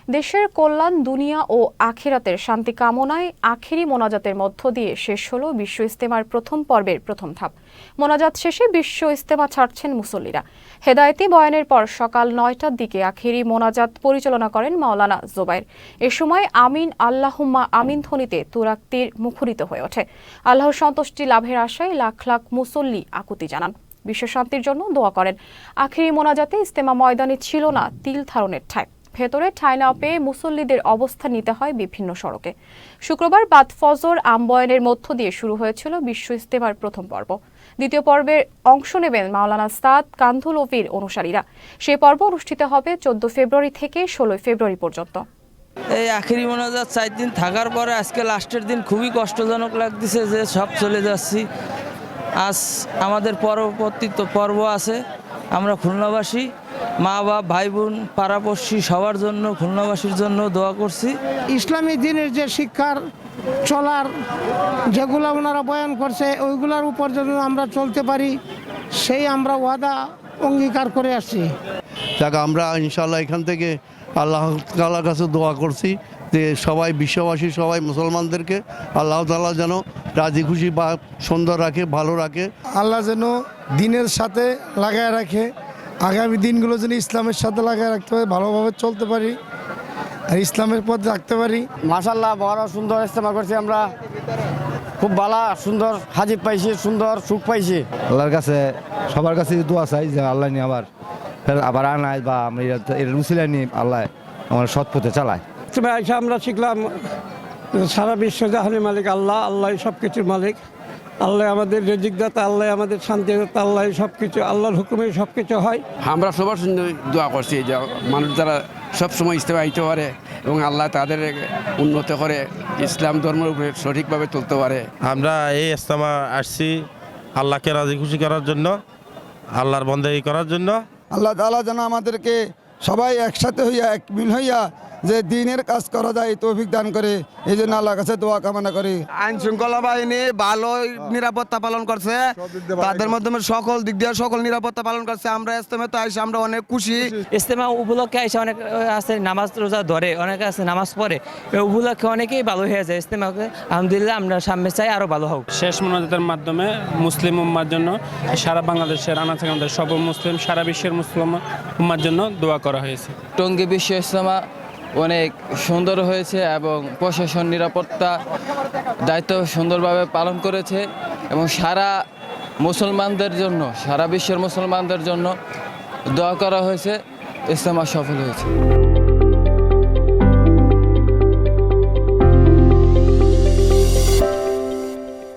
দেশের কল্যাণ, দুনিয়া ও আখিরাতের শান্তি কামনায় আখেরি মোনাজাতের মধ্য দিয়ে শেষ হলো বিশ্ব ইজতেমার প্রথম পর্বের প্রথম ধাপ। মোনাজাত শেষে বিশ্ব ইজতেমা ছাড়ছেন মুসল্লিরা। হেদায়েতি বয়ানের পর সকাল ৯টার দিকে আখেরি মোনাজাত পরিচালনা করেন মাওলানা জোবায়ের। এ সময় আমিন আল্লাহুম্মা আমিন ধ্বনিতে তুরাক্তির মুখরিত হয়ে ওঠে। আল্লাহর সন্তুষ্টি লাভের আশায় লাখ লাখ মুসল্লি আকুতি জানান, বিশ্ব শান্তির জন্য দোয়া করেন। আখেরি মোনাজাতে ইজতেমা ময়দানে ছিল না তিল ধারণের ঠাঁই। ভেতরে ঠাঁই না পেয়ে মুসল্লিদের অবস্থান নিতে হয় বিভিন্ন সড়কে। শুক্রবার বাদ ফজর আমবয়ানের মধ্য দিয়ে শুরু হয়েছিল বিশ্ব ইজতেমার প্রথম পর্ব। দ্বিতীয় পর্বের অংশ নেবেন মাওলানা সাদ কান্ধুলভির অনুসারীরা। সেই পর্ব অনুষ্ঠিত হবে 14 ফেব্রুয়ারি থেকে 16 ফেব্রুয়ারি পর্যন্ত। এই আখেরি মোনাজাত 4 দিন থাকার পরে আজকে লাস্টের দিন খুবই কষ্টজনক লাগতেছে যে সব চলে যাচ্ছি। আজ আমাদের পরবর্তী পর্ব আছে। আমরা খুলনাবাসী, মা বাপ, ভাই বোন, পাড়াপড়শি সবার জন্য, খুলনাবাসীর জন্য দোয়া করছি। ইসলামী দিনের যে শিক্ষার চলার যেগুলো ওনারা বয়ান করছে ওইগুলোর উপর যেন আমরা চলতে পারি, সেই আমরা ওয়াদা অঙ্গীকার করে আসছি। যাক, আমরা ইনশাল্লাহ এখান থেকে আল্লাহ তাআলার কাছে দোয়া করছি যে সবাই বিশ্ববাসী, সবাই মুসলমানদেরকে আল্লাহ তাআলা যেন রাজি খুশি বা সুন্দর রাখে, ভালো রাখে। আল্লাহ যেন দিনের সাথে লাগায় রাখে, আগামী দিনগুলো যেন ইসলামের সাথে লাগায় রাখতে পারি, ভালোভাবে চলতে পারি আর ইসলামের পথ রাখতে পারি। মাশাআল্লাহ, বড় সুন্দর ইজতেমা করছি আমরা, খুব ভালো সুন্দর হাজিব পাইছি, সুন্দর সুখ পাইছি। আল্লাহর কাছে সবার কাছে দোয়া চাই যে আল্লাহ নিয়ে আবার আনায় বা আমরা এর রুসিলা নিয়ে আল্লাহ আমার সৎ পথে চালায়। আমরা শিখলাম সারা বিশ্ব জাহানের মালিক আল্লাহ, আল্লাহ সব কিছুর মালিক, আল্লাহ আমাদের রিজিকদাতা, আল্লাহ আমাদের শান্তিদাতা, আল্লাহ সব কিছু, আল্লাহর হুকুমে সব কিছু হয়। আমরা সবার সুন্দর দোয়া করছি যে মানুষ যারা সবসময় ইজতেমা আইতে পারে এবং আল্লাহ তাদের উন্নত করে ইসলাম ধর্মের উপরে সঠিকভাবে তুলতে পারে। আমরা এই ইজতেমা আসছি আল্লাহকে রাজি খুশি করার জন্য, আল্লাহর বন্দেগী করার জন্য। আল্লাহ তাআলা যেন আমাদেরকে সবাই একসাথে হইয়া, এক মিল হইয়া যে দিনের কাজ করা যায় তৌফিক দান করে, এই জন্য আল্লাহর কাছে দোয়া কামনা করি। আইন শৃঙ্খলা বাহিনী ভালো নিরাপত্তা পালন করছে, তাদের মাধ্যমে সকল দিক দিয়ে সকল নিরাপত্তা পালন করছে। আমরা ইজতেমা তো আইসা আমরা অনেক খুশি। ইজতেমা উপলক্ষে আইসা অনেক আছে নামাজ রোজা ধরে, অনেকে আছে নামাজ পড়ে, এই উপলক্ষে অনেকেই ভালো হয়ে যায় ইজতেমাকে। আলহামদুলিল্লাহ, আমরা সামনে চাই আরো ভালো হোক। শেষ মোনাজাতের মাধ্যমে মুসলিম উম্মার জন্য, সারা বাংলাদেশের আনাচে কানাচে সব মুসলিম, সারা বিশ্বের মুসলিম উম্মার জন্য দোয়া করা হয়েছে। টঙ্গী বিশ্ব ইজতেমা অনেক সুন্দর হয়েছে এবং প্রশাসন নিরাপত্তা দায়িত্ব সুন্দরভাবে পালন করেছে এবং সারা মুসলমানদের জন্য, সারা বিশ্বের মুসলমানদের জন্য দোয়া করা হয়েছে। ইজতেমা সফল হয়েছে।